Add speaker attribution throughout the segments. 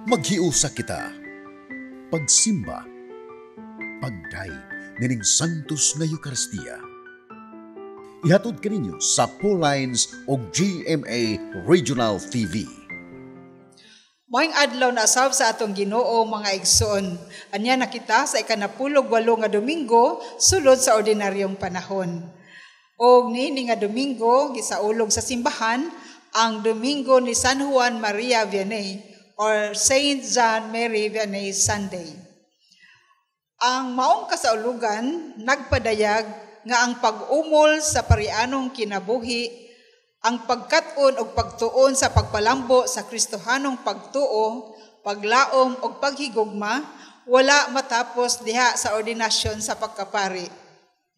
Speaker 1: Maghiusa kita, pagsimba, pagdaig nining Santos nga Eucharistia. Ihatod kaninyo sa Pauline's o GMA Regional TV.
Speaker 2: Moing adlaw na asab sa atong Ginoo mga igsoon. Anya na kita sa 18 nga Domingo sulod sa ordinaryong panahon. Og niini nga Domingo gisaulog sa simbahan ang Domingo ni San Juan Maria Vianney or Saint John Mary Vianney Sunday. Ang maong kasaulugan nagpadayag nga ang pag-umol sa parianong kinabuhi, ang pagkat-on o pagtuon sa pagpalambo sa Kristohanong pagtuo, paglaom o paghigugma, wala matapos diha sa ordinasyon sa pagkapari.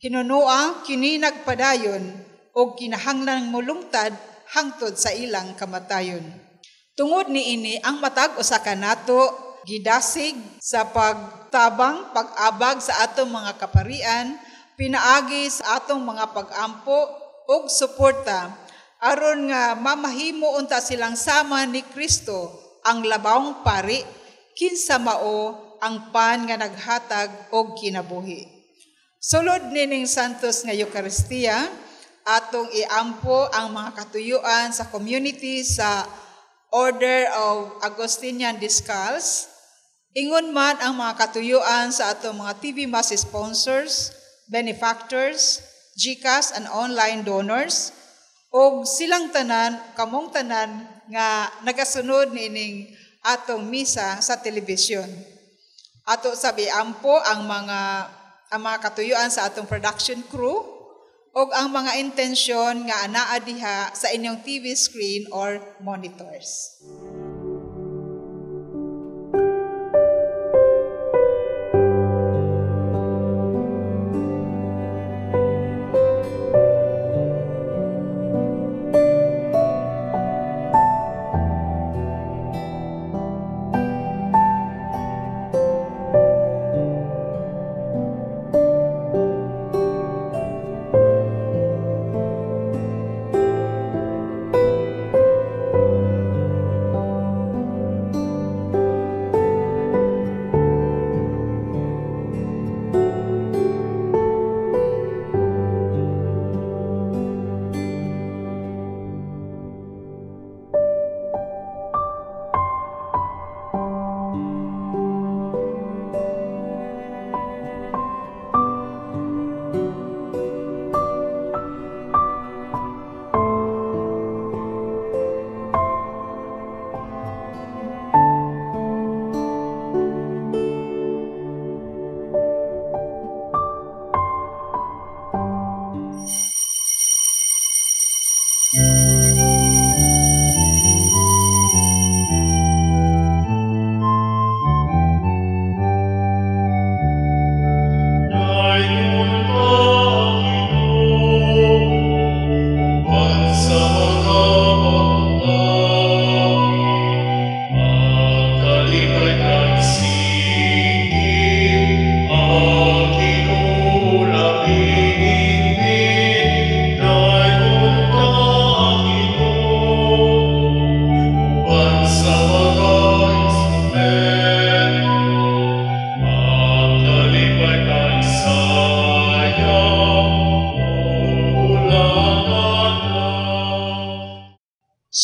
Speaker 2: Hinunua kini nagpadayon o kinahanglang mulungtad hangtod sa ilang kamatayon. Tungod niini ang matag usa ka nato gidasig sa pagtabang pag-abag sa atong mga kaparian, pinaagi sa atong mga pag-ampo ug suporta aron nga mamahimo unta silang sama ni Kristo ang labawong pari kinsa mao ang pan nga naghatag og kinabuhi. Sulod nining Santos nga Eucharistia, atong iampo ang mga katuyuan sa community sa Order of Augustinian Descalz. Ingon man ang mga katuyuan sa atong mga TV Mass sponsors, benefactors, GCash and online donors, o silang tanan, kamong tanan nga nagasunod niining atong misa sa telebisyon. Ato sabi ampo ang mga katuyuan sa atong production crew o ang mga intensyon nga anaa diha sa inyong TV screen or monitors.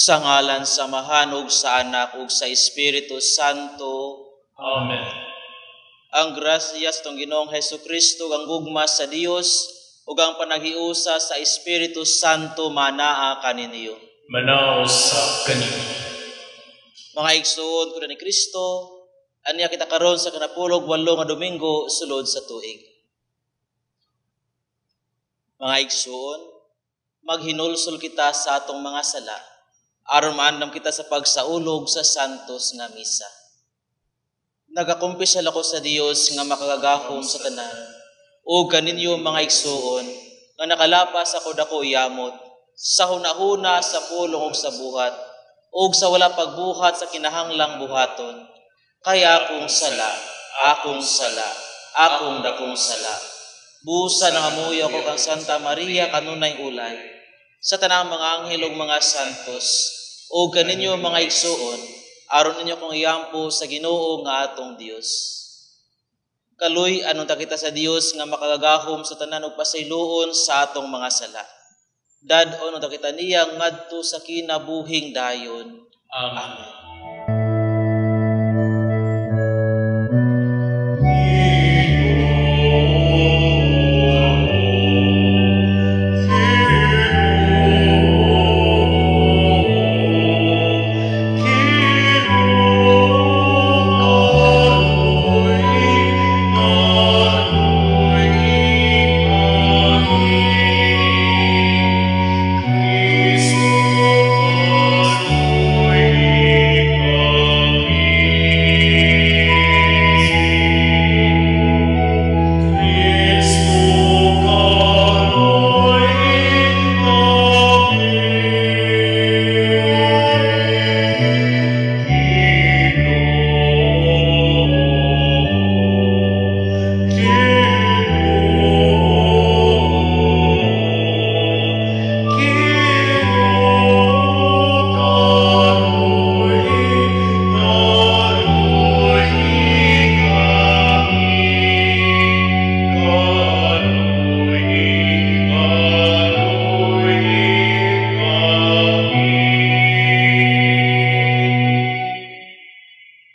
Speaker 3: Sa ngalan sa Mahan ug sa Anak ug sa Espiritu Santo.
Speaker 4: Amen.
Speaker 3: Ang grasya sa tong Ginoong Hesukristo, ang gugma sa Dios ug ang panaghiusa sa Espiritu Santo manaa kaninyo.
Speaker 4: Manaos sa kanino.
Speaker 3: Mga igsoon ko ni Kristo, anya kita karon sa 18 nga Domingo sulod sa tuig. Mga igsoon, maghinulsol kita sa atong mga sala aron maandam kita sa pagsaulog sa Santos nga misa. Nagakumpisal ako sa Dios nga makagagahom sa tanan, o kaninyo mga igsoon, nga nakalapas ako dako yamot, sa hunahuna sa pulong ug sa buhat, ug sa wala pagbuhat sa kinahanglang buhaton. Kaya akong sala, akong dakong sala. Busa na amuyo ako kang Santa Maria kanunay ulay, sa tanang mga anghel ug mga santos, o kaninyo mga igsuon, aron ninyo kong iyampo sa Ginoo nga atong Dios. Kaluy anong takita sa Dios nga makagagahom sa tanan ug pasayloon sa atong mga sala. Dad-on unta kita niya ngadto sa kinabuhing dayon.
Speaker 4: Amen.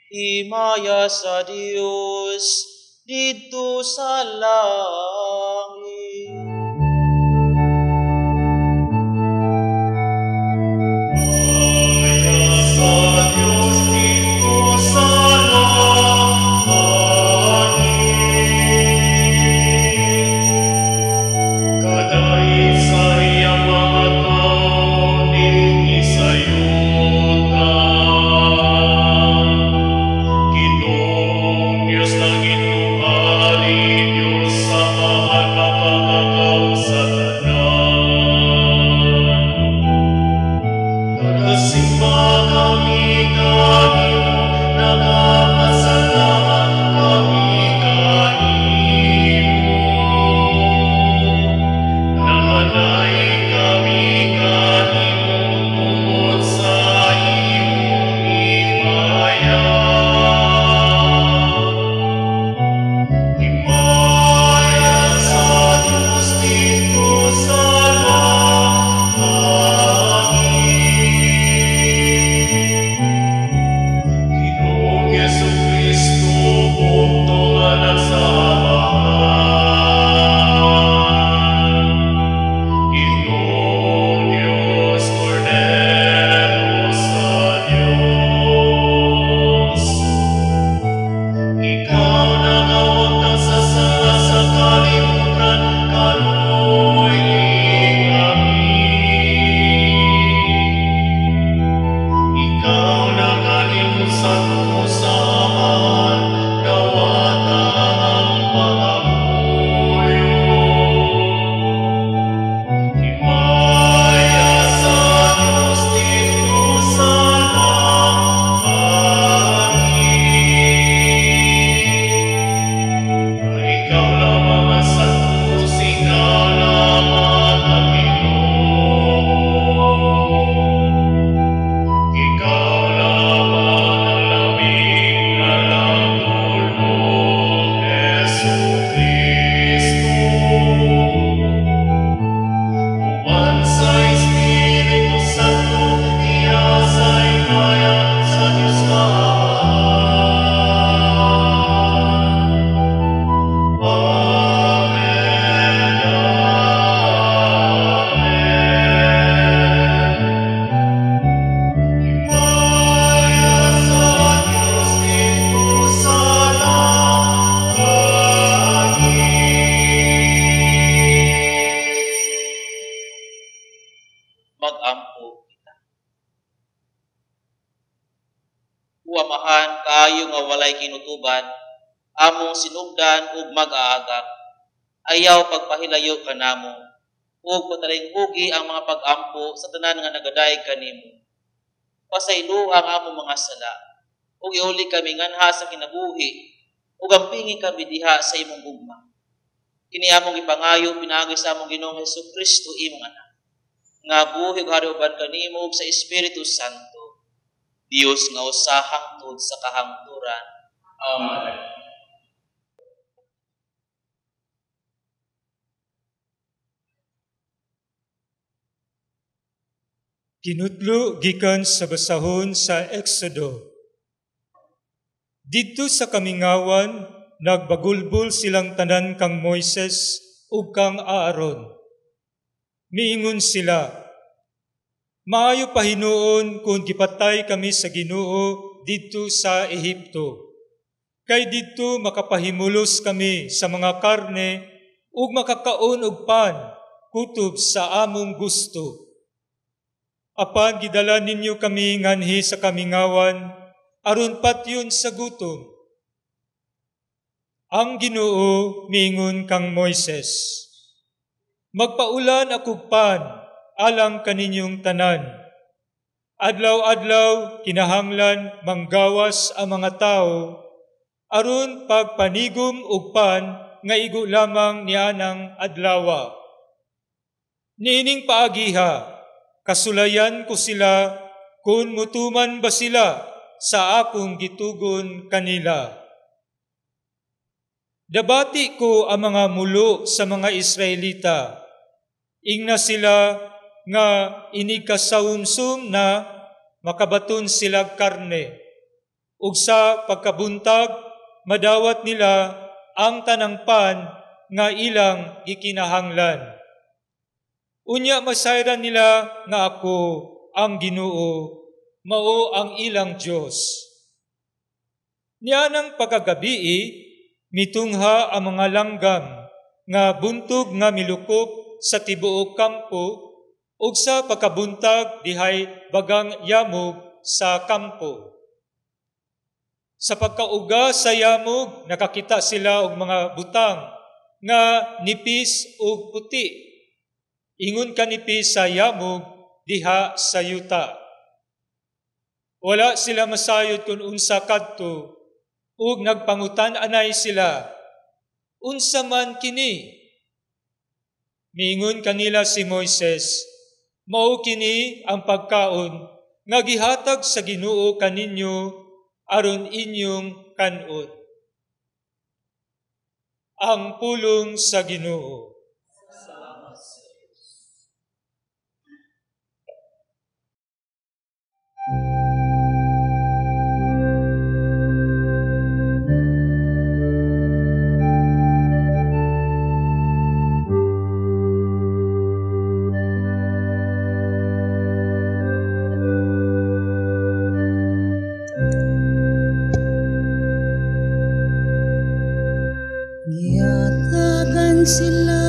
Speaker 3: Himaya sa Dios dito sa langit. Mag-ampo kita. Huwamahan kaayo nga walay kinutuban, among sinugdan ug mag-aagak. Ayaw pagpahilayo kanamo, ug patalinghugi ang mga pag-ampo sa tanan nga nagaday kanimo. Pasaylo ang among mga sala, ug iuli kami nganha sa kinabuhi, ug ampingi kami diha sa imong gugma. Kini among ipangayo pinaagi sa among Ginoong Hesukristo imong anak. Nga buhi ug hari uban kanimo sa Espiritu Santo. Dios nga usa hangtod sa kahangturan.
Speaker 4: Amen.
Speaker 5: Kinutlo gikan sa basahon sa Exodo. Didto sa kamingawan, nagbagulbol silang tanan kang Moises ug kang Aaron. Miingon sila, maayo pa hinuon kung gipatay kami sa Ginoo didto sa Ehipto. Kay didto makapahimulos kami sa mga karne ug makakaon og pan kutob sa among gusto. Apan gidala ninyo kami nganhi sa kamingawan, aron patyon sa gutom. Ang Ginoo miingon kang Moises, magpaulan ako pan alang kaninyong tanan. Adlaw-adlaw kinahanglan manggawas ang mga tao, aron pagpanigom og pan nga igo lamang nianang adlawa. Niining paagiha, kasulayan ko sila kung mutuman ba sila sa akong gitugon kanila. Dabati ko ang mga mulo sa mga Israelita. Ingna sila nga inikasawumsum na makabaton sila karne. Ug sa pagkabuntag, madawat nila ang tanang pan nga ilang gikinahanglan. Unya masayran nila nga ako ang Ginoo, mao ang ilang Dios. Nianang pagkagabii, mitungha ang mga langgam nga buntog nga milukop sa tibuok kampo ug sa pagkabuntag dihay bagang yamog sa kampo. Sa pagkauga sa yamog, nakakita sila og mga butang nga nipis ug puti. Ingon kanipis sa yamog diha sa yuta. Wala sila masayod kung unsa kadto, ug nagpangutan-anay sila, unsa man kini? Miingon kanila si Moises, mao kini ang pagkaon nga gihatag sa Ginoo kaninyo aron inyong kanon. Ang pulong sa Ginoo.
Speaker 6: Giyatagan sila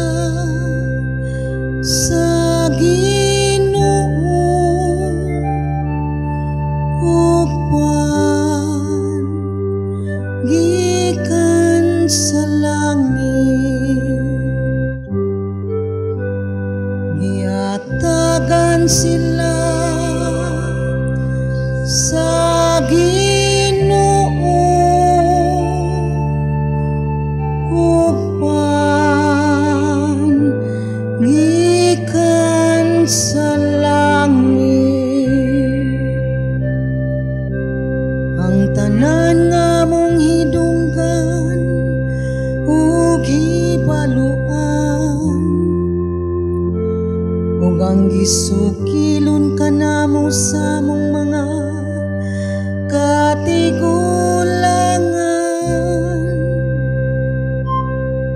Speaker 6: sa Ginoo upan gikan sa langit. Giyatagan sila sa sa langit. Ang tanan nga mong hidunggan ug hibaluan, ug ang gisukilon kanamo sa mong mga katigulangan.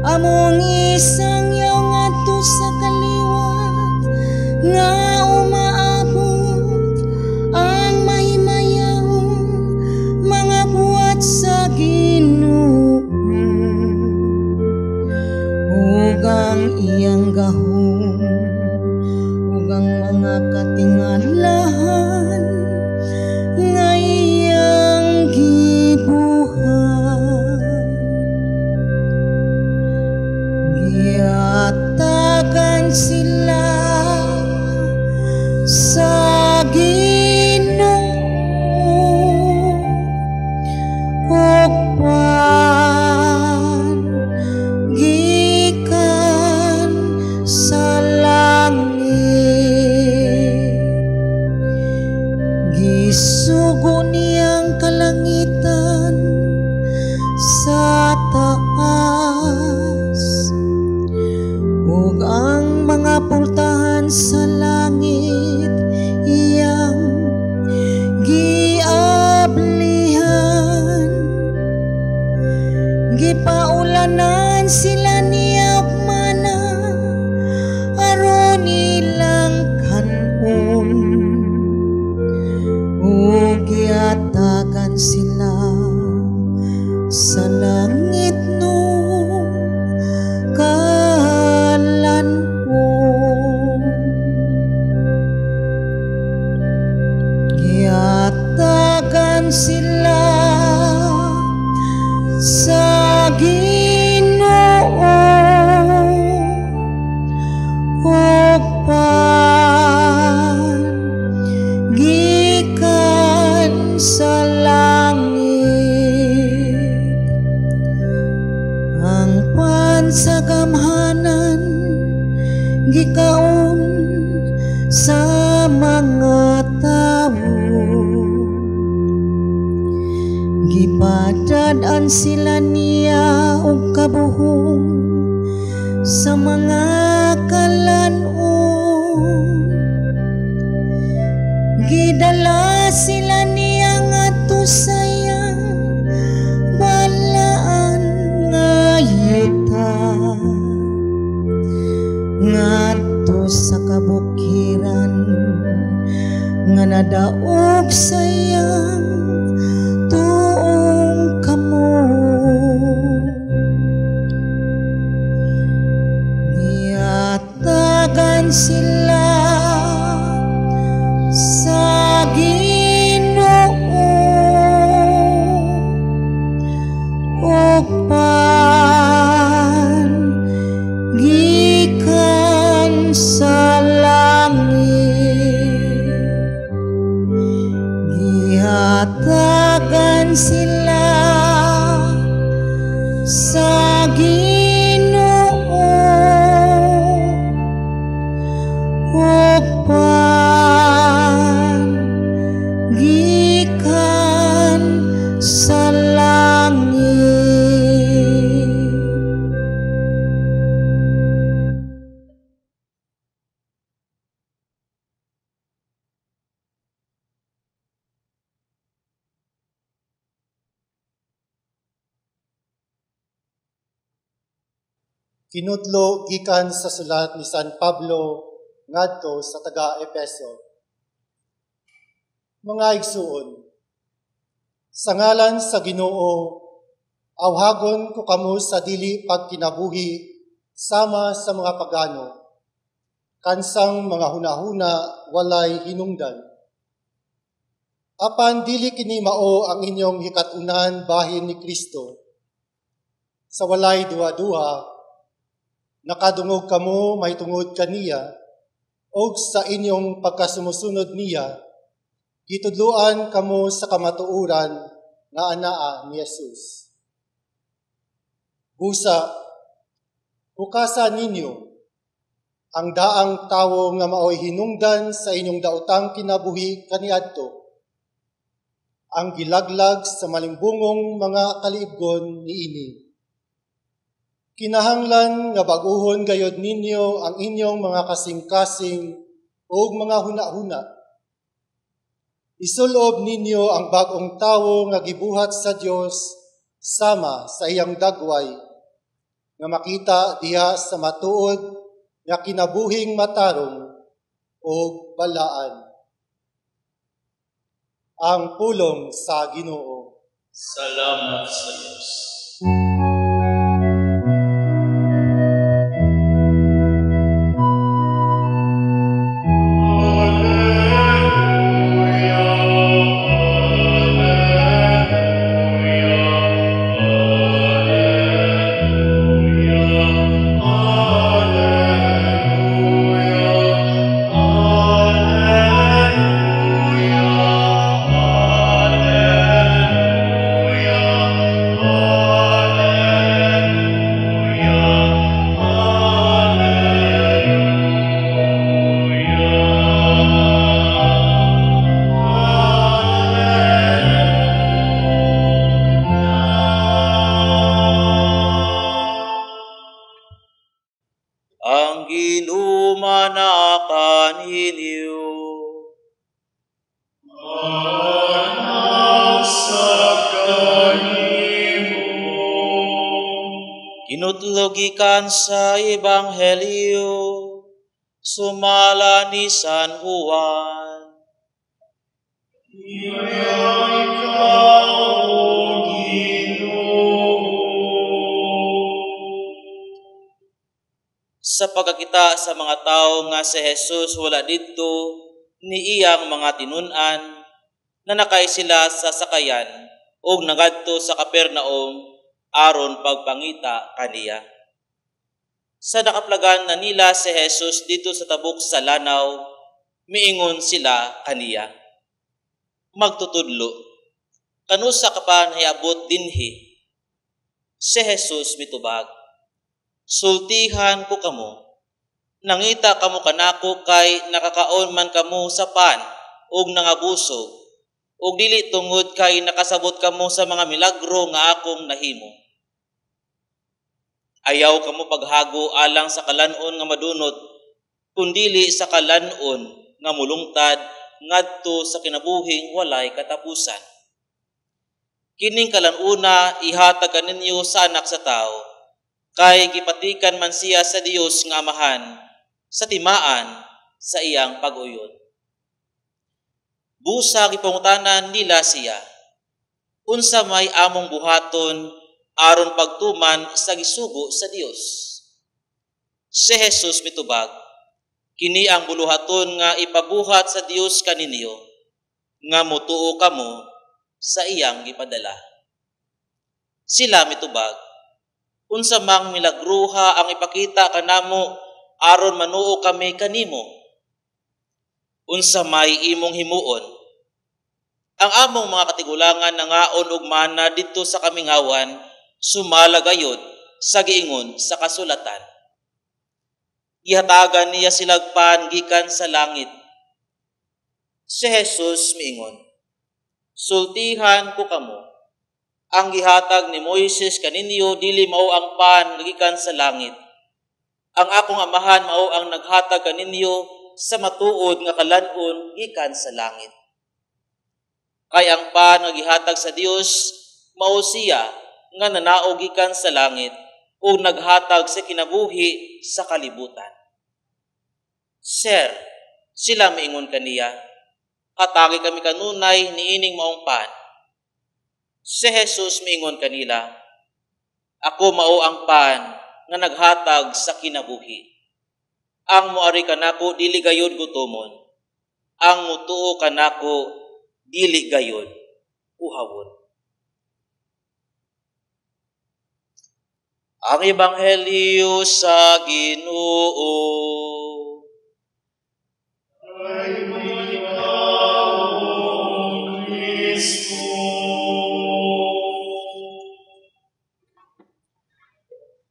Speaker 6: Among isang yaw ngadto sa kaliwat nga umaabot ang mahimayang mga buhat sa Ginoo, ug ang iyang gahom, ug ang mga katingalahan sa langit nung kalan mo. Giyatagan sila sa Ginoo upan gikan sa langit. Ang pansagamhanan gikaon sa mga tawo. Gipadad-an sila niya og kabuhong sa mga kalan-on. Gidala sila niya ngadto sa iyang balaan nga yuta, ngadto sa kabukiran nga nadaog sa iyang tuong kamo. Niyatagan sila sa Ginoo upan gikan sa langit. Gihatagan sila sa Ginoo upan gikan sa langit.
Speaker 7: Kinutlo gikan sa sulat ni San Pablo ngadto sa taga-Efeso. Mga igsuon, sa ngalan sa Ginoo, awhagon ko kamo sa dili pagkinabuhi sama sa mga pagano, kansang mga hunahuna walay hinungdan. Apan dili kini mao ang inyong hikatunan bahin ni Kristo. Sa walay duwa-duwa, nakadungog kamo may tungod kaniya, o sa inyong pagkasumusunod niya, gitudluan kamo sa kamatuuran nga anaa ni Jesus. Busa, hukasan ninyo ang daang tawo nga maoy hinungdan sa inyong daotang kinabuhi kaniadto, ang gilaglag sa malimbungong mga kaliibgon niini. Kinahanglan nga baguhon gayod ninyo ang inyong mga kasing-kasing o mga huna-huna. Isulob ninyo ang bagong tawo nga gibuhat sa Dios sama sa iyang dagway, nga makita diha sa matuod nga kinabuhing matarong o balaan. Ang pulong sa Ginoo.
Speaker 4: Salamat sa Diyos.
Speaker 3: Ang ginumanakan ninyo. Kinutlogikan sa Ebanghelyo, sumala ni San Juan.
Speaker 4: Ikaw, Ginoo.
Speaker 3: sa pagkakita sa mga tao nga si Jesus wala didto ni iyang mga tinunan, na nakay sila sa sakayan o nagadto sa Capernaum aron pagpangita kaniya. Sa nakaplagan na nila si Jesus dito sa tabok sa lanaw, miingon sila kaniya, magtutudlo, kanusa ka pa nahiabot dinhi? Si Jesus mitubag, sultihan ko kamo, nangita kamo kanako kay nakakaon man kamo sa pan ug nangabusog, ug dili tungod kay nakasabot kamo sa mga milagro nga akong nahimo. Ayaw kamo paghago alang sa kalanon nga madunot, kundili sa kalanon nga mulungtad ngadto sa kinabuhing walay katapusan. Kining kalanuna ihatag kaninyo sa anak sa tao, kay gipatikan man siya sa Dios nga Amahan, sa timaan sa iyang pag-uyon. Busa gipangutanan nila siya, unsa may among buhaton aron pagtuman sa gisugo sa Dios? Si Jesus mitubag, kini ang buluhaton nga ipabuhat sa Dios kaninyo, nga mutuo kamo sa iyang gipadala. Sila mitubag, unsa mang milagruha ang ipakita kanamo aron manuo kami kanimo? Unsa may imong himuon? Ang among mga katigulangan nangaon og mana didto sa kamingawan, sumala gayud sa giingon sa kasulatan. Gihatagan niya silagpan gikan sa langit. Si Jesus miingon, sultihan ko kamo, ang gihatag ni Moises kaninyo dili mao ang pan gikan sa langit. Ang akong Amahan mao ang naghatag kaninyo sa matuod nga kalanon gikan sa langit. Kay ang pan nga gihatag sa Dios mao siya nga nanaog gikan sa langit o naghatag sa kinabuhi sa kalibutan. Sir, sila miingon kaniya, katagi kami kanunay niining maong pan. Si Jesus miingon kanila, ako mao ang pan nga naghatag sa kinabuhi. Ang moari kanako dili gayud gutomon, ang mutuo kanako dili gayud uhawon. Ang Ebanghelyo sa Ginoo.
Speaker 4: Ay ikaw, O Kristo.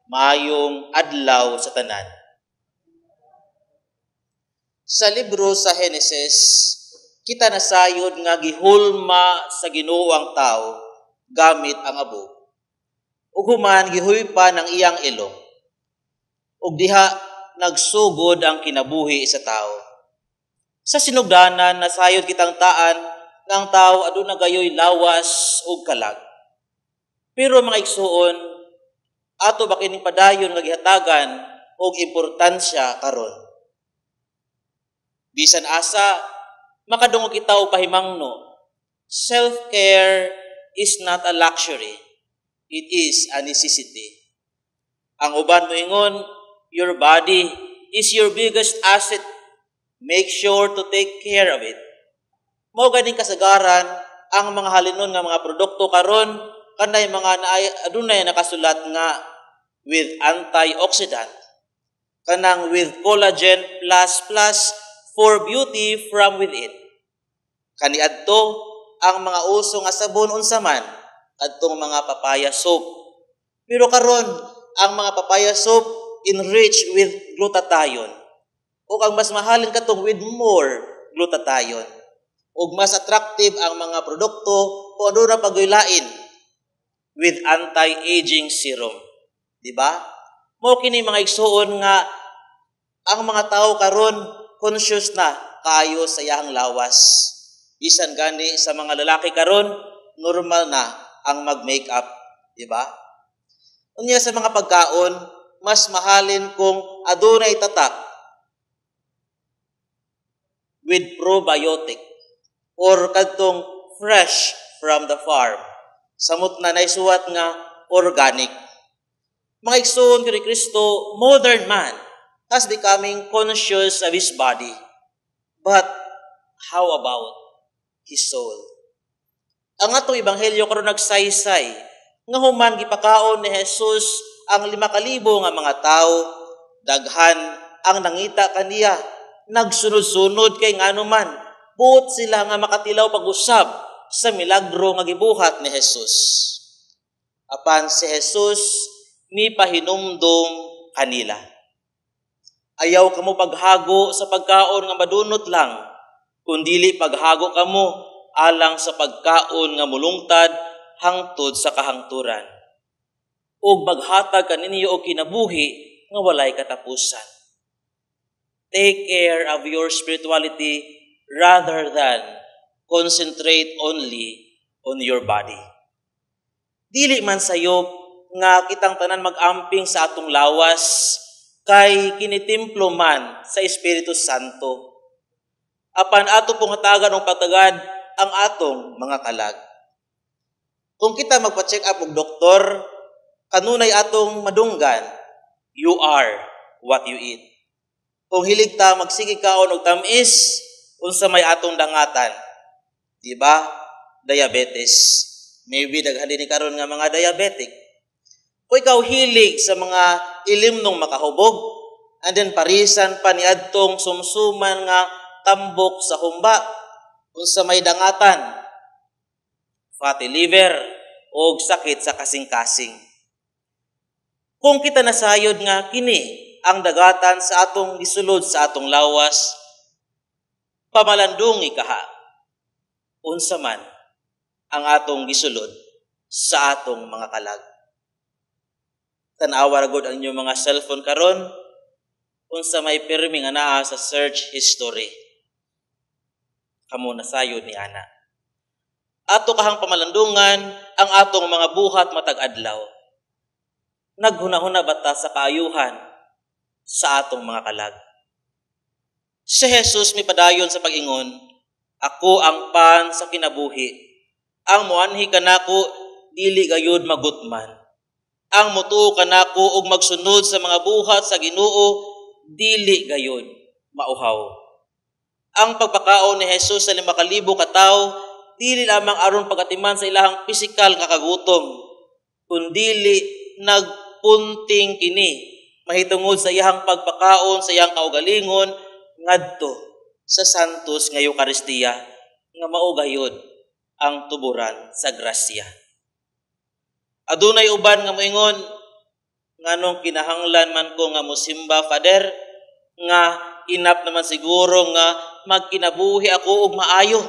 Speaker 3: Mayong adlaw sa tanan. Sa libro sa Henesis, kita nasayod nga gihulma sa Ginoo ang tao gamit ang abo. Ug human gihuypa ng iyang ilong. Ug diha nagsugod ang kinabuhi sa tao. Sa sinugdanan nasayod kitang taan nga ang tao aduna gayoy lawas ug kalag. Pero mga igsuon, ato ba kining padayon nga gihatagan og importansya karon? Bisan asa makadungog kita og pahimangno, self-care is not a luxury. It is a necessity. Ang uban moingon, your body is your biggest asset. Make sure to take care of it. Mao ganing kasagaran ang mga halinon nga mga produkto karon kanay mga adunay nakasulat nga with antioxidant, kanang with collagen plus for beauty from within. Kaniadto ang mga uso nga sabon unsa man adtong mga papaya soap. Pero karon ang mga papaya soap enriched with glutathione. O ang mas mahalin katong with more glutathione. O mas attractive ang mga produkto kung ano na paguylain with anti-aging serum. Diba? Mao kini mga igsuon nga ang mga tao karon conscious na kayo sa iyang lawas. Bisan gani sa mga lalaki karon normal na ang mag-makeup, di ba? Unya sa mga pagkaon, mas mahalin kung adunay tatak with probiotic or kadtong fresh from the farm. Samot na naisuwat nga organic. Mga igsoon kini Kristo, modern man, as becoming conscious of his body. But how about his soul? Ang atong ebanghelyo karon nagsaysay nga human gipakaon ni Jesus ang 5,000 nga mga tao, daghan ang nangita kaniya, nagsunod-sunod kay nganuman, buot sila nga makatilaw pag-usab sa milagro nga gibuhat ni Jesus. Apan si Jesus mipahinumdom kanila. Ayaw kamo paghago sa pagkaon nga madunot lang, kundili paghago kamo alang sa pagkaon nga mulungtad hangtod sa kahangturan. Ug maghatag kaninyo og kinabuhi nga walay katapusan. Take care of your spirituality rather than concentrate only on your body. Dili man sayop nga kitang tanan mag-amping sa atong lawas kay kinitimplo man sa Espiritu Santo. Apan ato pong hatagan ng patagad ang atong mga kalag. Kung kita magpa-check up og doktor, kanunay atong madunggan, you are what you eat. Kung hilig ta magsige kaon og tamis, unsa may atong dangatan? Di ba? Diabetes. Maybe daghan din karon nga mga diabetic. Kung ikaw hilig sa mga ilimnong makahubog, and then parisan pa ni adtong sumsuman nga tambok sa humba, unsa may dangatan, fatty liver o sakit sa kasing-kasing. Kung kita nasayod nga kini ang dagatan sa atong gisulod sa atong lawas, pamalandungi kaha, unsa man ang atong gisulod sa atong mga kalag. Tanawa ragod ang inyong mga cellphone karon, unsa may pirmi nga naa sa search history. Kamo nasayod ni ana. Ato kahang pamalandungan ang atong mga buhat matag adlaw. Naghunahuna bata sa kaayuhan sa atong mga kalag. Si Jesus mipadayon sa pag-ingon, ako ang pan sa kinabuhi. Ang muanhi kanako dili gayud magutman. Ang mutuo kanako og magsunod sa mga buhat sa Ginoo dili gayud mauhaw. Ang pagpakaon ni Jesus sa 5,000 ka tawo dili lamang aron pagatiman sa ilahang pisikal nga kagutom, kundili nagpunting kini mahitungod sa iyang pagpakaon sa iyang kaugalingon ngadto sa santos nga Eucharistia nga mao gayud ang tuburan sa grasya. Adunay uban nga moingon, nganong kinahanglan man ko nga mosimba, Father, nga inap naman siguro nga magkinabuhi ako og maayo.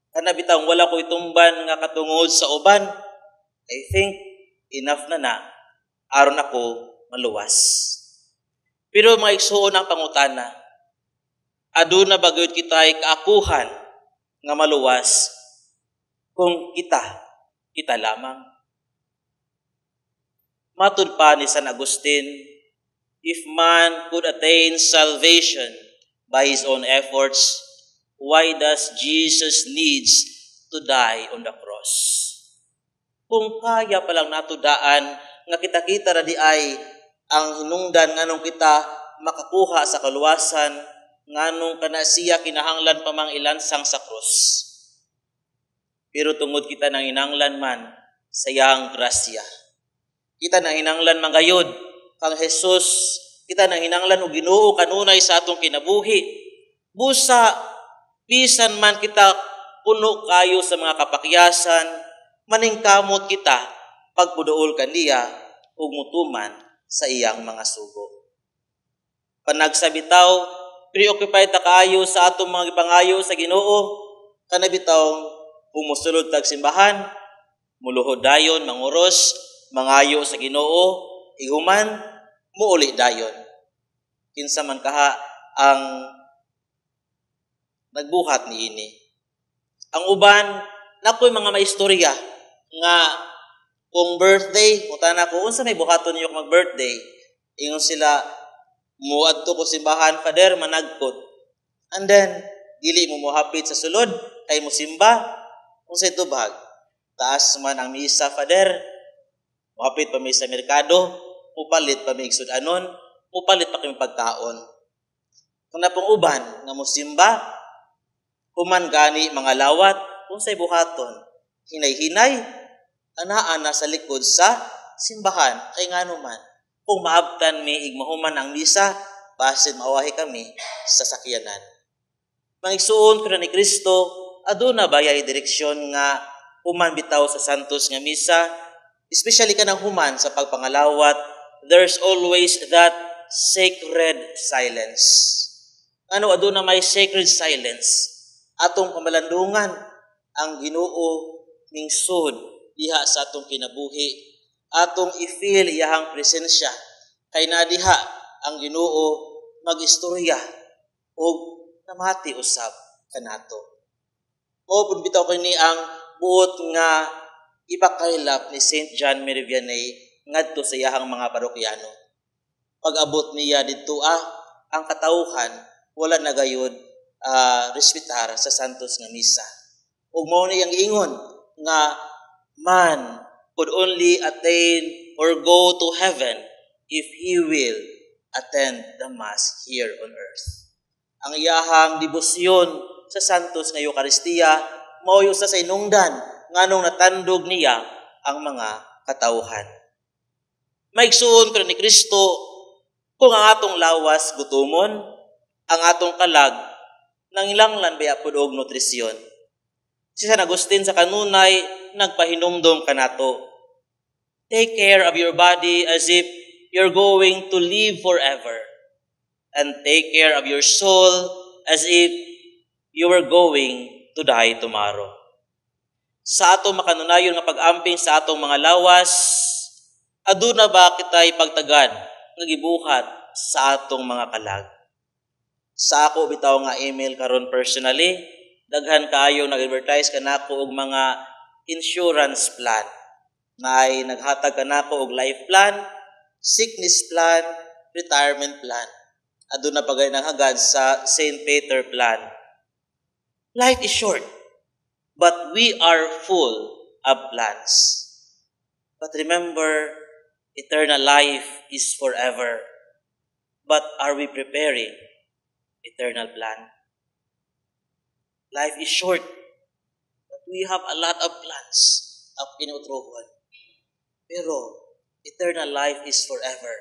Speaker 3: Kana bitang wala ko itumban nga katungod sa uban. I think enough na aron ako maluwas. Pero mga igsuon ang pangutana, aduna ba gyud kitay kaakuhan nga maluwas kung kita lamang? Matud pa ni San Agustin, if man could attain salvation by his own efforts, why does Jesus needs to die on the cross? Kung kaya palang natudaan nga kita-kita na di ay ang hinungdan nganong kita makakuha sa kaluwasan, nganong kana siya kinahanglan pa mang ilansang sa cross. Pero tungod kita nang hinanglan man sa iyang grasya, kita nang hinanglan manggayod kang Jesus, kita nang hinanglan og Ginoo kanunay sa atong kinabuhi. Busa bisan man kita puno kayo sa mga kapakyasan, maningkamot kita pagbuduol kaniya ug mutuman sa iyang mga sugo. Panagsabitaw, preoccupied ta kaayo sa atong mga gipangayo sa Ginoo, kanabitaw pumusulod tag simbahan, muluhod dayon manguros, mangayo sa Ginoo, iguman muuli dayon. Kinsa man kaha ang nagbuhat niini. Ang uban nakoy mga maistorya nga kung birthday, mutana ko unsa may buhaton niyo kung mag-birthday, ingon sila muadto ko simbahan, Father, managkot. And then dili mo mohapit sa sulod kay mo simba, unsay tubag? Taas man ang misa, Father. Muhapit pa may sa merkado, upalit pa may igsudanon, mupalit pa kami pagkaon. Kung na pong uban nga musimba, human gani mga lawat, kung sa'y buhaton, hinay-hinay, anaan na sa likod sa simbahan, kay nga naman, kung maabtan mi igmahuman ang misa, basin maawahi kami sa sakyanan. Mangigsuon ko na ni Kristo, aduna bayay direksyon nga human bitaw sa santos nga misa, especially ka ng human sa pagpangalawat, there's always that sacred silence. Ano aduna may sacred silence? Atong pamalandungan ang Ginoo ning sud diha sa atong kinabuhi, atong i-feel iyahang presensya, kay nadiha ang Ginoo magistorya og namati usab kanato. Mao pud bitaw kini ang buot nga ipakailap ni St. John Mary Vianney ngadto sa iyahang mga parokyano. Pag-abot niya didto ang katawhan wala na gayud respetar sa santos nga misa. Ug mao ni ang ingon nga man could only attain or go to heaven if he will attend the mass here on earth. Ang iyahang debosyon sa santos nga Eucharistia mao sa inungdan nganong natandog niya ang mga katawhan. Maigsuon ko ni Kristo kung ang atong lawas gutomon, ang atong kalag nangilanglan baya pud og nutrisyon. Si San Agustin sa kanunay nagpahinumdom kanato. Take care of your body as if you're going to live forever, and take care of your soul as if you were going to die tomorrow. Sa atong makanunayon nga pag-amping sa atong mga lawas, aduna ba kita'y pagtagad nga gibuhat sa atong mga kalag? Sa ako bitaw nga email karon personally, daghan kaayo nag-advertise kanako og mga insurance plan. May naghatag kanako og life plan, sickness plan, retirement plan. Aduna pagay nang hagad sa St. Peter plan. Life is short, but we are full of plans. But remember, eternal life is forever. But are we preparing eternal plan? Life is short, but we have a lot of plans of inutrohon. Pero eternal life is forever.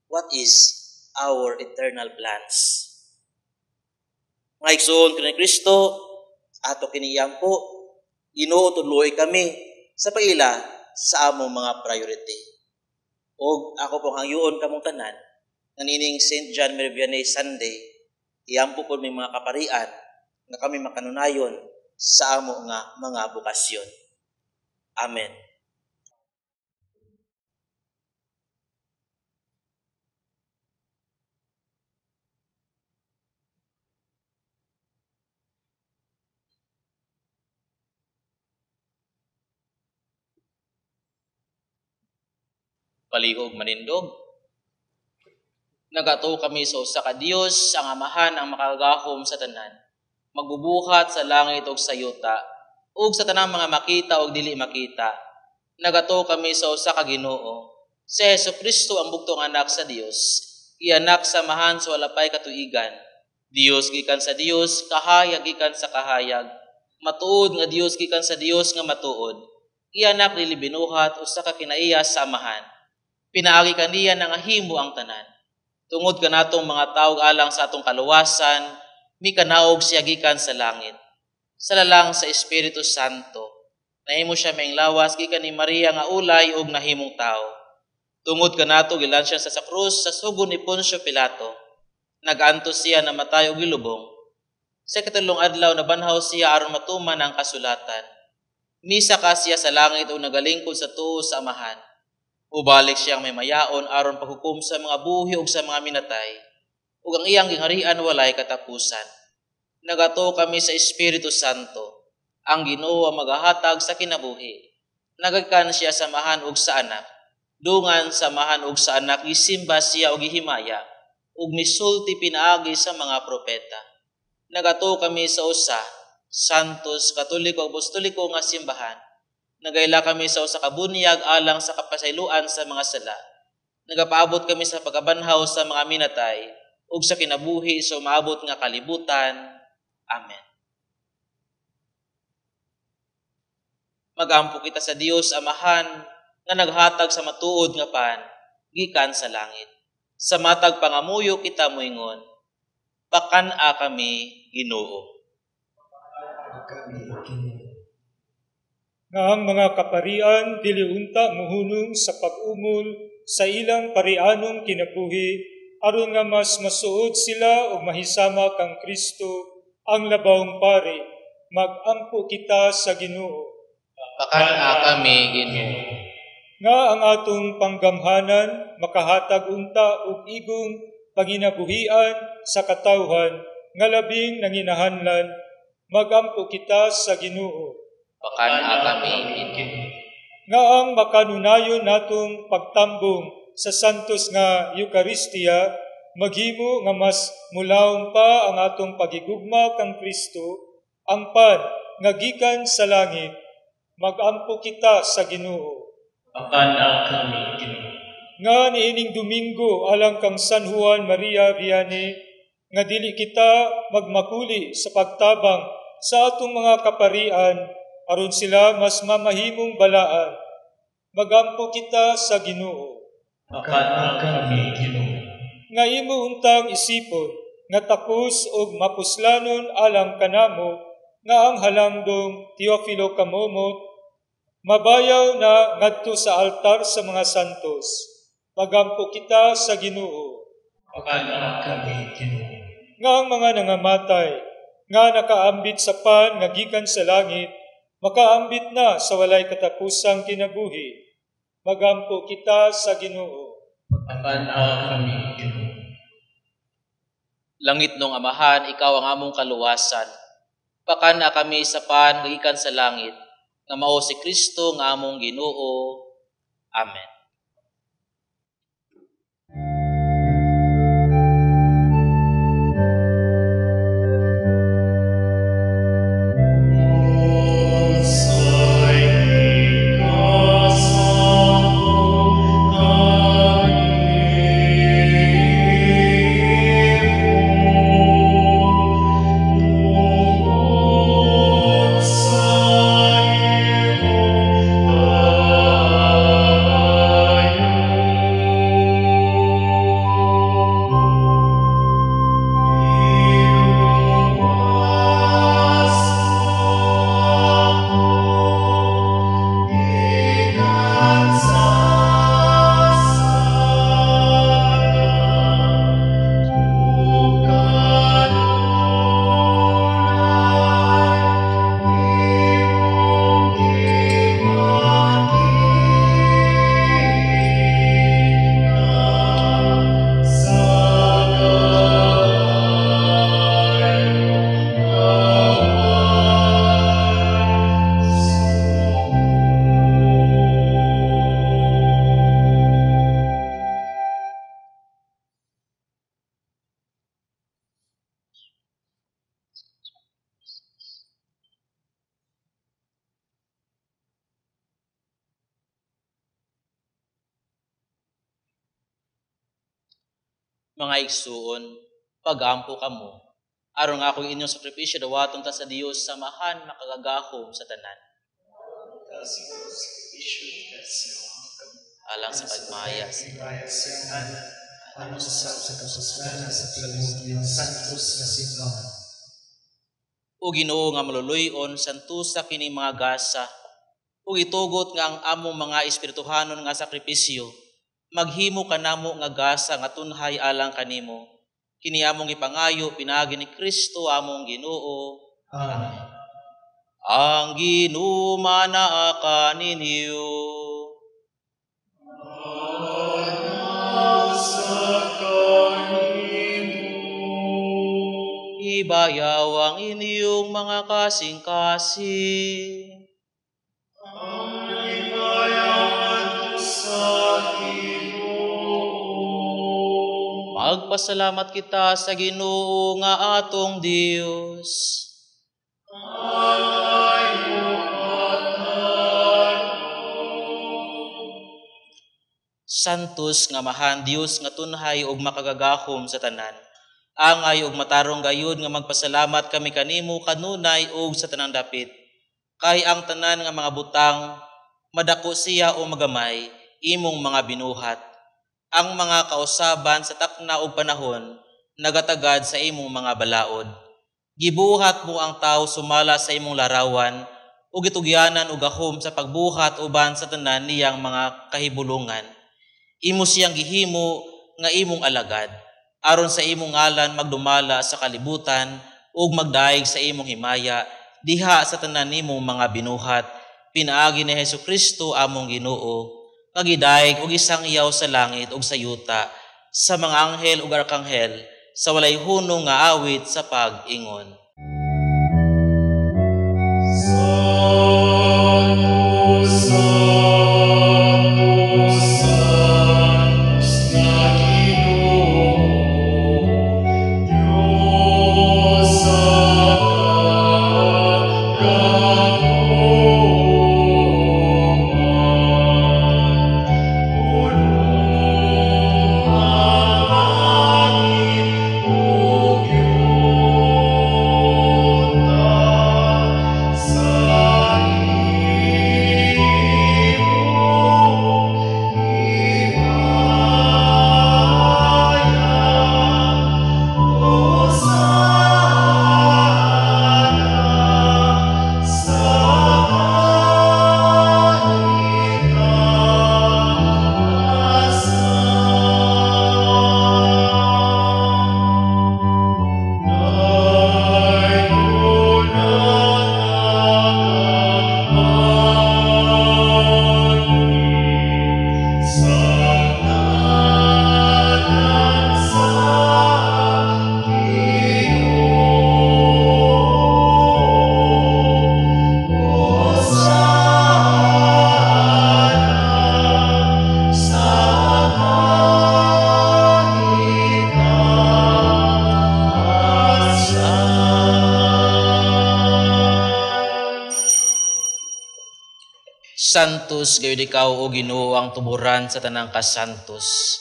Speaker 3: What is our eternal plans? Maigsoon ko ni Kristo, ato kiniyampo, Ginoo tudloy kami sa paila sa among mga priority. O ako pong hangyoon kamong tanan, nanining St. John Mary Vianney Sunday, iyampo po may mga kaparian na kami makanunayon sa amo nga mga bukasyon. Amen. Palihog manindog. Nagato kami sa usa ka Dios, ang Amahan ang makagahom sa tanan, magbubuhat sa langit ug sa yuta, ug sa tanang mga makita ug dili makita. Nagato kami sa usa ka Ginoo, si Jesucristo ang bugtong anak sa Dios, ianak sa mahan sa walapay katuigan. Dios gikan sa Dios, kahayag gikan sa kahayag, matuod nga Dios gikan sa Dios nga matuod. Ianak dili binuhat usa ka kinaiya sa Amahan. Pinaagi kaniya nga himo ang tanan. Tungod kanatong mga tawag alang sa atong kaluwasan, mikanaog siya gikan sa langit. Sa lalang sa Espiritu Santo, nahimo siya maing lawas gikan ni Maria nga ulay ug nahimong tao. Tungod kanato gilan siya sa krus sa sugo ni Poncio Pilato. Nagantos siya na matay og gilubong. Sa katulong adlaw nabanhaw siya aron matuman ang kasulatan. Misa ka siya sa langit ug nagalingkod sa tuo sa Amahan. Ubalik siyang may mayaon aron paghukom sa mga buhi ug sa mga minatay, ug ang iyang gingharian walay katapusan. Nagato kami sa Espiritu Santo, ang Ginoo ang magahatag sa kinabuhi. Nagagkan siya sa Amahan ug sa Anak, dungan sa Amahan ug sa Anak gisimba siya ug gihimaya, ug misulti pinaagi sa mga propeta. Nagato kami sa usa, santos, katoliko ug apostoliko nga simbahan. Nagayla kami sa usa ka bunyag alang sa kapasayloan sa mga sala. Nagapaabot kami sa pagkabanhaw sa mga minatay, ug sa kinabuhi sa umaabot nga kalibutan. Amen. Magampo kita sa Dios Amahan nga naghatag sa matuod nga pan gikan sa langit. Sa matag pangamuyo kita moingon, pakan-a kami Ginoo.
Speaker 5: Nga ang mga kaparian dili unta mohunong sa pag-umol sa ilang parianong kinabuhi aron nga mas masuod sila ug mahisama kang Kristo ang labawong pari. Magampo kita sa Ginoo.
Speaker 3: Pakan-a kami Ginoo.
Speaker 5: Nga ang atong panggamhanan makahatag unta og igong panginabuhian sa katawhan nga labing nanginahanlan. Magampo kita sa Ginoo.
Speaker 3: Pakan-a kami Ginoo.
Speaker 5: Nga ang makanunayon natong pagtambong sa santos nga Eucharistia, maghimo nga mas mulawon pa ang atong pagigugma kang Kristo, ang pan nga gikan sa langit. Magampo kita sa Ginoo.
Speaker 4: Pakan-a kami Ginoo.
Speaker 5: Nga niining Domingo alang kang San Juan Maria Vianney, nga dili kita magmakuli sa pagtabang sa atong mga kaparian, aron sila mas mamahimong balaan. Magampo kita sa Ginoo.
Speaker 4: Pakan-a kami Ginoo.
Speaker 5: Nga imo untang isipon, nga tapos og mapuslanon alang kanamo, nga ang halangdong Teofilo kamomot, mabayaw na ngadto sa altar sa mga santos. Magampo kita sa Ginoo.
Speaker 4: Pakan-a kami Ginoo.
Speaker 5: Nga ang mga nangamatay, nga nakaambit sa pan nga gikan sa langit, makaambit na sa walay katapusang kinabuhi. Magampo kita sa Ginoo.
Speaker 4: Pakan-a kami Ginoo.
Speaker 3: Langit nung Amahan, ikaw ang among kaluwasan. Pakan-a kami sa pan nga gikan sa langit, nga mao si Kristo nga among Ginoo. Amen. Mga igsuon, pagampo kamo, aron nga akong inyong sakripisyo dawaton ta sa Dios Amahan makagagahom sa tanan. Alang sa pagmaya sa o Ginoo nga maluluyon santusa kini mga gasa, ug itugot nga ang among mga espirituhanon nga sakripisyo, maghimo kanamo nga gasa nga tunhay alang kanimo. Kini among ipangayo pinaagi ni Kristo among Ginoo.
Speaker 4: Amen.
Speaker 3: Ang ginumana kaninyo. Ibayaw ang inyong mga kasing-kasing. Magpasalamat kita sa Ginoo nga atong Dios. Santos nga mahan Dios nga tunhay ug makagagahom sa tanan. Angay ug matarong gayud nga magpasalamat kami kanimo kanunay ug sa tanang dapit. Kay ang tanan nga mga butang madako siya o magamay imong mga binuhat. Ang mga kausaban sa takna ug panahon nagatagad sa imong mga balaod. Gibuhat mo ang tao sumala sa imong larawan ug gitugyanan og gahom sa pagbuhat uban sa tanan niyang mga kahibulungan. Imo siyang gihimo nga imong alagad aron sa imong ngalan magdumala sa kalibutan ug magdaig sa imong himaya diha sa tanan nimong mga binuhat. Pinaagi ni Hesukristo among Ginoo kagidaig ug isang iyaw sa langit ug sa yuta sa mga anghel ug arkanghel sa walay hunong nga awit sa pag-ingon. Santos gayud ikaw o Ginoo ang tuburan sa tanang kasantos.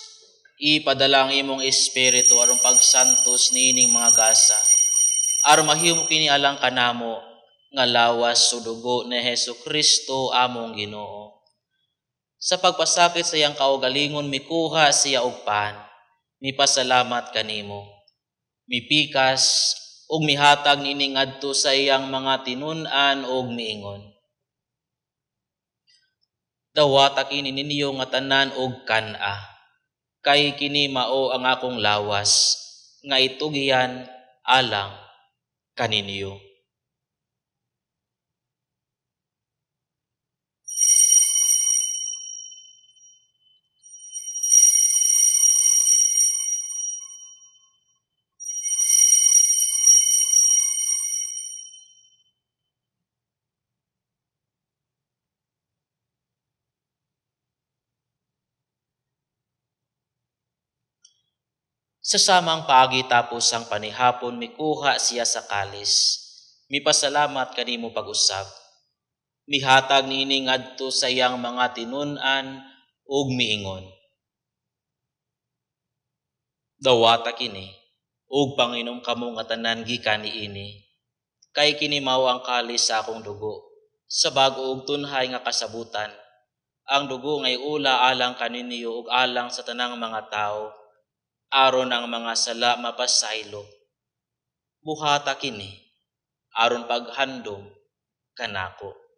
Speaker 3: Ipadala ang imong espiritu aron pagsantos niining mga gasa. Aron mahimo kini alang kanamo nga lawas sa dugo ni Hesukristo among Ginoo. Sa pagpasakit sa iyang kaugalingon mikuha siya og pan. Mipasalamat kanimo. Mipikas ug mihatag niining adto sa iyang mga tinun-an ug miingon. Dawata kini ninyo nga tanan og kana, kay kini mao ang akong lawas, nga itugihan alang kaninyo. Sa samang paagi tapos ang panihapon mikuha siya sa kalis. Mipasalamat kanimo pag-usab. Mihatag niini ngadto sa iyang mga tinun-an ug miingon. Dawata kini ug panginom kamo nga tanan gikan niini. Kay kini mao ang kalis sa akong dugo. Sa bag-o ug tunhay nga kasabutan. Ang dugo ngay ula alang kaninyo ug alang sa tanang mga tao. Aron ang mga sala mapasaylo. Buhata kini, aron paghandom kanako.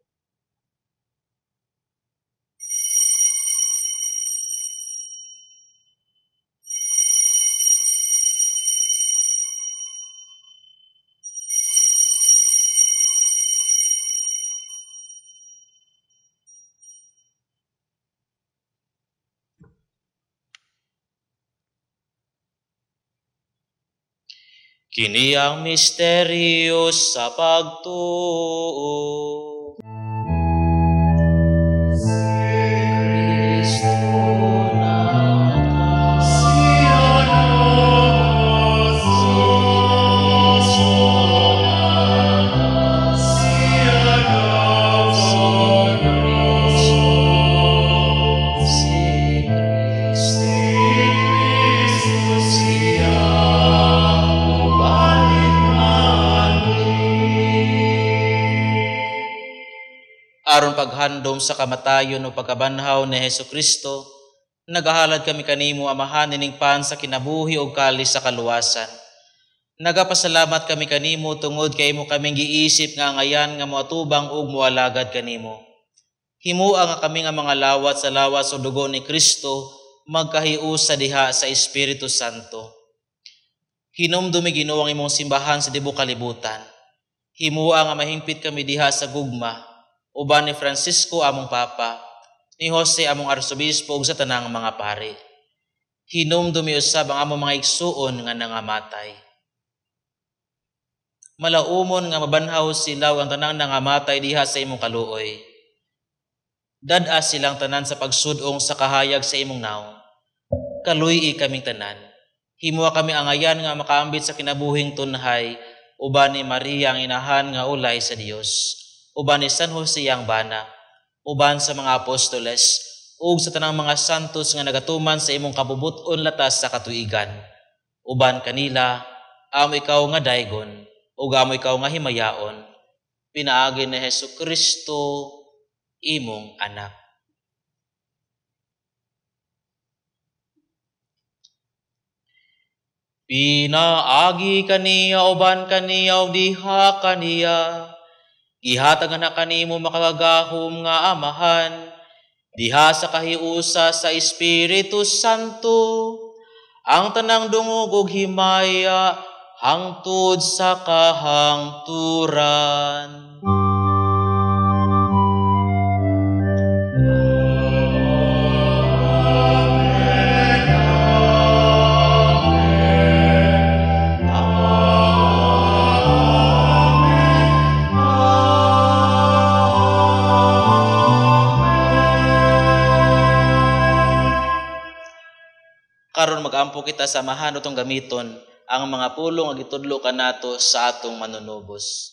Speaker 3: Kini ang misteryo sa pagtuo. Kristo paghandom sa kamatayon o pagkabanhaw ni Hesus Kristo, nagahalad kami kanimo amahan nining pan sa kinabuhi o kalis sa kaluwasan. Nagapasalamat kami kanimo tungod kay imo kaming giisip nga ngayan nga moatubang ug moalagad kanimo. Himua nga kami nga mga lawat sa lawas o dugo ni Kristo magkahius sa diha sa Espiritu Santo. Hinumdumi Ginoo ang imong simbahan sa tibuok kalibutan. Himua nga mahingpit kami diha sa gugma, uban ni Francisco among Papa, ni Jose among Arsobispo ug sa tanang mga pari. Hinumdumi usab ang among mga igsuon nga nangamatay. Malaumon nga mabanhaw sila ang tanang nangamatay diha sa imong kaluoy. Dad-a silang tanan sa pagsudong sa kahayag sa imong naong. Kaluy kaming tanan. Himua kami angayan nga makaambit sa kinabuhing tunhay, uban ni Maria ang inahan nga ulay sa Dios, uban ni San Jose ang bana, uban sa mga apostoles, ug sa tanang mga santos nga nagatuman sa imong kabubuton latas sa katuigan. Uban kanila, amo ikaw nga daygon, ug amo ikaw nga himayaon, pinaagi ni Hesus Kristo, imong anak. Pinaagi kaniya uban kaniya ug diha kaniya. Gihatag na kanimo makagagahom nga amahan diha sa kahiusa sa Espiritu Santo. Ang tanang dungog ug himaya hangtod sa kahangturan. Karon magampo kita samahan utong gamiton ang mga pulong nga gitudlo kanato sa atong manunubos.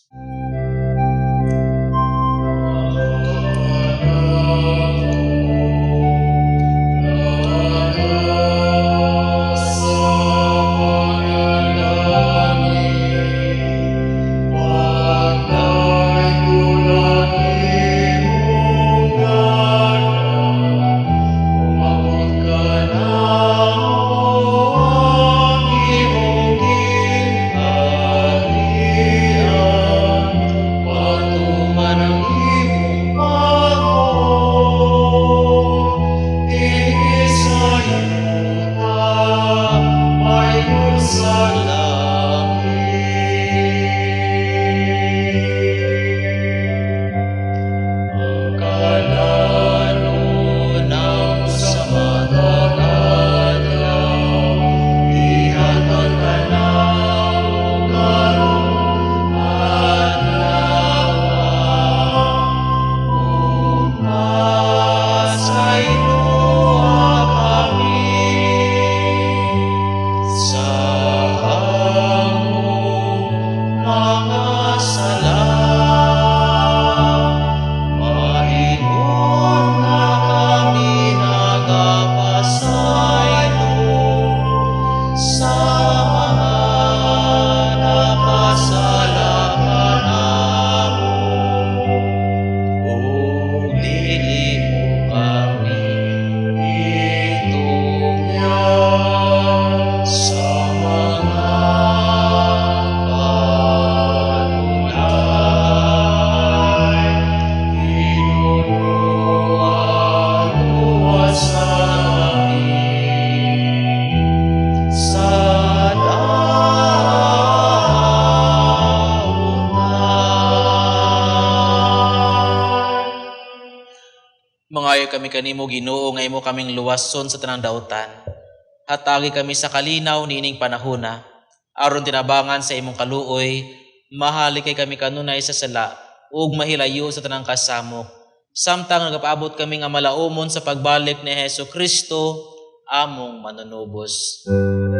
Speaker 3: Mangayo kami kanimo Ginoo nga imo kaming luwason sa tanang dautan. Hatagi kami sa kalinaw niining panahona, aron tinabangan sa imong kaluoy, mahali kay kami kanunay sa sala, ug mahilayo sa tanang kasamok. Samtang nagapaabot kami nga malaumon sa pagbalik ni Hesus Kristo, among manunubos.
Speaker 8: Oh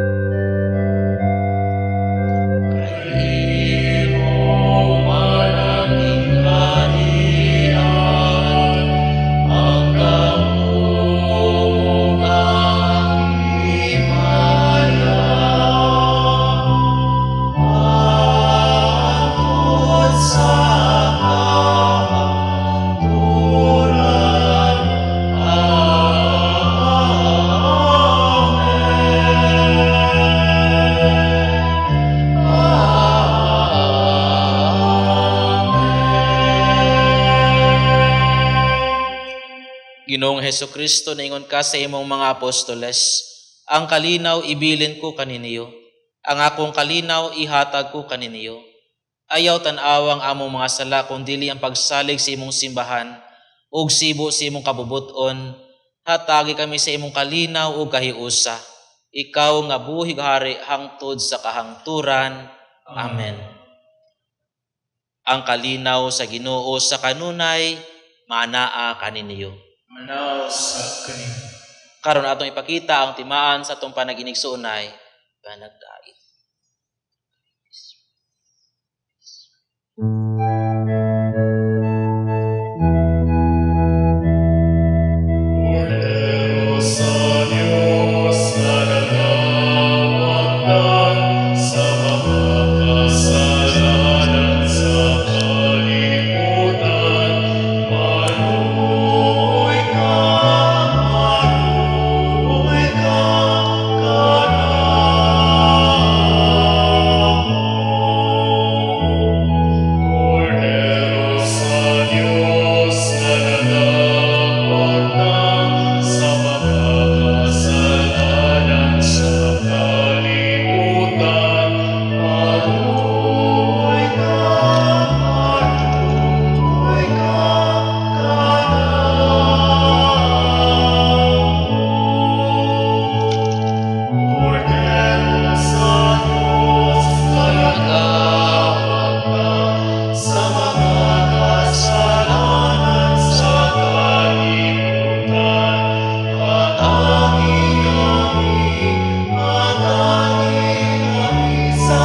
Speaker 3: Hesukristo na ingon ka sa imong mga apostoles, ang kalinaw ibilin ko kaniniyo, ang akong kalinaw ihatag ko kaniniyo. Ayaw tan-awang among mga sala kung dili ang pagsalig sa imong simbahan ug sibo sa imong kabubuton. Hatagi kami sa imong kalinaw ug kahiusa. Ikaw nga buhig hari hangtod sa kahangturan. Amen. Ang kalinaw sa Ginoo sa kanunay maanaa kaniniyo.
Speaker 4: Manaw sa kanino.
Speaker 3: Karon atong ipakita ang timaan sa atong panaginigsuonay panagdait.
Speaker 4: Cordero sa Diyos na nagawagdan sa mga kasalanan sa kalibutan, maluoy ka Cordero sa Diyos na nagawagdan sa mga kasalanan sa kalibutan, maluoy ka Cordero sa Diyos na nagawagdan sa mga kasalanan sa kalibutan, hatagin kami sa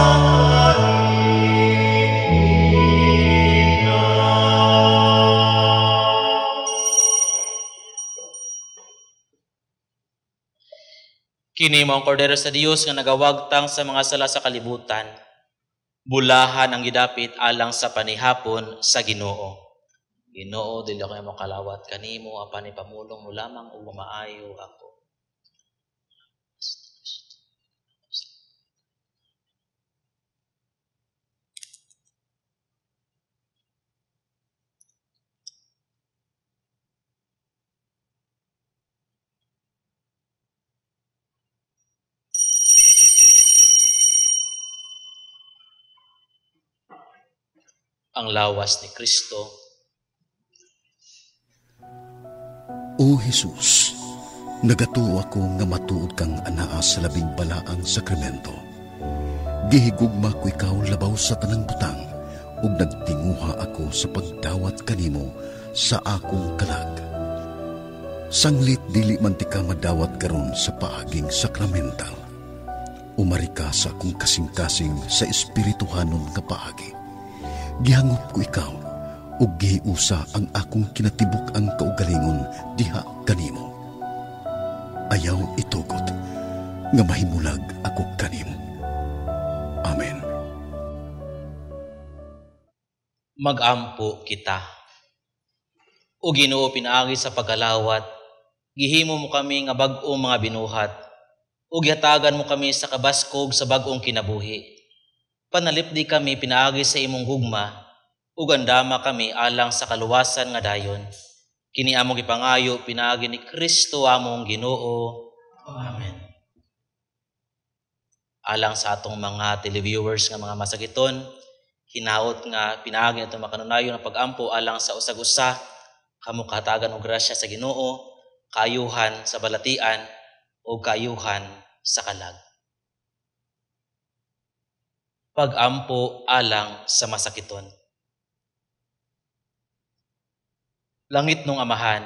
Speaker 3: Kini mao ang kordero sa Dios nga nagawagtang sa mga sala sa kalibutan. Bulahan ang gidapit alang sa panihapon sa Ginoo. Ginoo, dili ako makalawat kanimo apan ipamulong mo lamang ug maayo ako. Ang lawas ni Kristo.
Speaker 1: O Jesus, nagatuo ako nga matuod kang anaa sa labing balaang sakramento. Gihigugma ko ikaw labaw sa tanang butang ug nagtinguha ako sa pagdawat kanimo sa akong kalag. Sanglit dili man ti ka madawat karon sa paaging sakramental. Umari ka sa akong kasing-kasing sa espirituhanon nga paagi. Gihangop ko ikaw ug gihiusa ang akong kinatibuk ang kaugalingon diha kanimo. Ayaw itugot nga mahimulag ako kanimo. Amen.
Speaker 3: Magampo kita. O Ginoo, pinaagi sa pagkalawat, gihimo mo kami nga bag-ong mga binuhat, o gihatagan mo kami sa kabaskog sa bag-ong kinabuhi. Panalipdi kami pinaagi sa imong gugma, ug andama kami alang sa kaluwasan nga dayon. Kini among ipangayo pinaagi ni Kristo among Ginoo. Amen. Alang sa atong mga televiewers nga mga masakiton, hinaot nga pinaagi atong makanunayon ang pag-ampo alang sa usag-usa, kamo kahatagan og grasya sa Ginoo, kaayuhan sa balatian o kaayuhan sa kalag. Pag-ampo alang sa masakiton. Langit nung Amahan,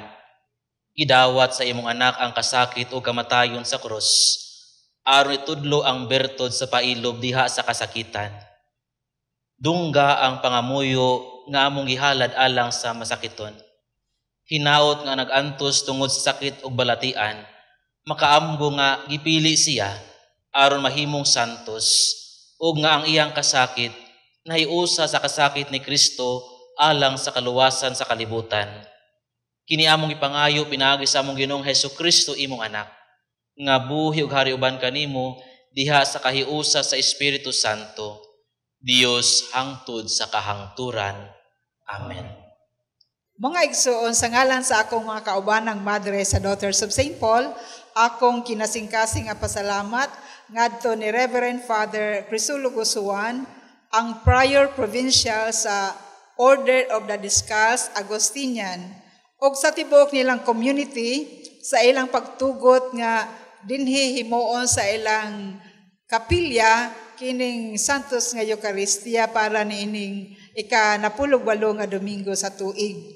Speaker 3: gidawat sa imong anak ang kasakit o kamatayon sa krus, aron itudlo ang bertod sa pailob diha sa kasakitan. Dungga ang pangamuyo nga among gihalad alang sa masakiton. Hinaot nga nagantos tungod sa sakit ug balatian, makaamgo nga gipili siya aron mahimong santos, ug nga ang iyang kasakit nahiusa sa kasakit ni Kristo alang sa kaluwasan sa kalibutan. Kini among ipangayo pinaagi sa among Ginoong Hesukristo imong anak, nga buhi ug hari uban kanimo diha sa kahiusa sa Espiritu Santo, Dios hangtod sa kahangturan. Amen.
Speaker 2: Mga igsoon, sa ngalan sa akong mga kaubanang madre sa Daughters of St. Paul, akong kinasingkasing nga pasalamat ngadto ni Reverend Father Crisulo Gusuan, ang Prior Provincial sa Order of the Descalzed Agustinian, o sa tibuok nilang community sa ilang pagtugot nga dinhi himuon sa ilang kapilya kining Santos nga Eucharistia para niining ika-18 nga Domingo sa tuig.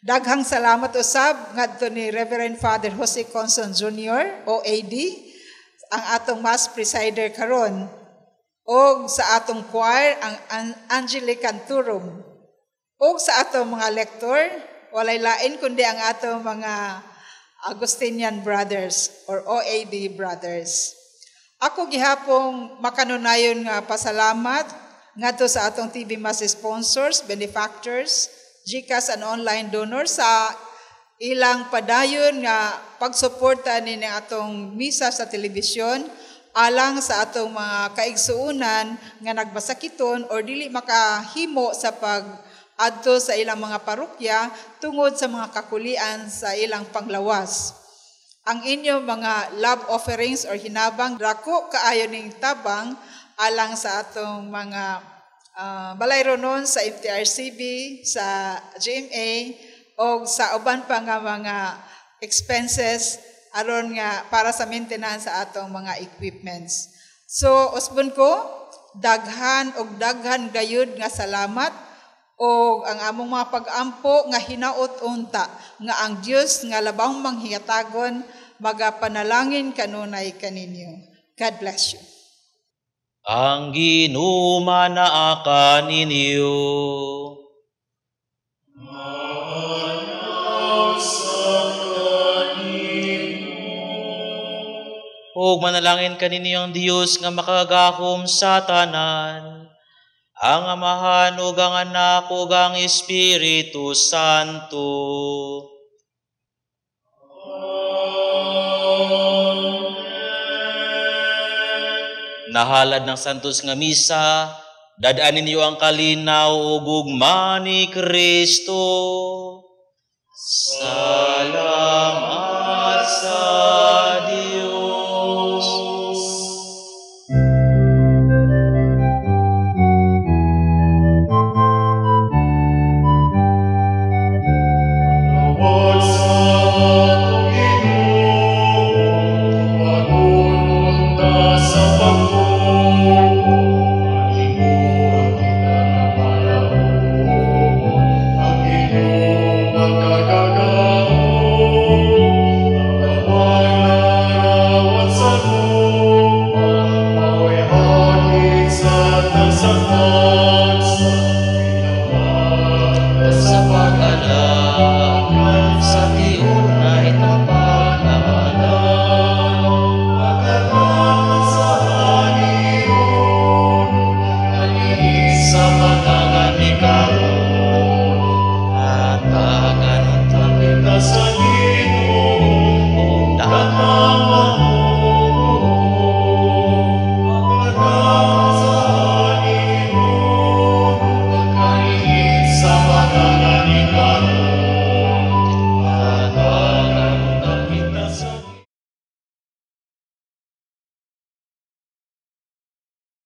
Speaker 2: Daghang salamat usab ngadto ni Reverend Father Jose Conson Jr. OAD, ang atong Mass Presider karon, o sa atong choir ang Angelican Turum, o sa atong mga lektor, walay lain kundi ang atong mga Augustinian Brothers or OAD Brothers. Ako gihapong makanunayon nga pasalamat ngadto sa atong TV Mass sponsors, benefactors, GCash and online donors sa ilang padayon nga pagsuporta ni atong misa sa telebisyon alang sa atong mga kaigsuunan nga nagbasakiton or dili makahimo sa pag-adto sa ilang mga parokya tungod sa mga kakulian sa ilang panglawas. Ang inyong mga love offerings or hinabang dako kaayo ning tabang alang sa atong mga balayronon sa MTRCB, sa GMA, o sa uban pa nga mga expenses aron nga para sa maintenance sa atong mga equipments. So, usbon ko, daghan gayud nga salamat o ang among mga pag-ampo nga hinaot unta nga ang Dios nga labang manghiyatagon magapanalangin kanunay kaninyo. God bless you.
Speaker 3: Ang ginumanaaka ninyo. Ug manalangin kaninyo ang Dios nga makagahom sa tanan, ang Amahan ug ang Anak ug ang Espiritu Santo. Nahalad ng santos nga misa, dadaanin niyo ang kalinaw ug ugma ni Kristo. Salamat sa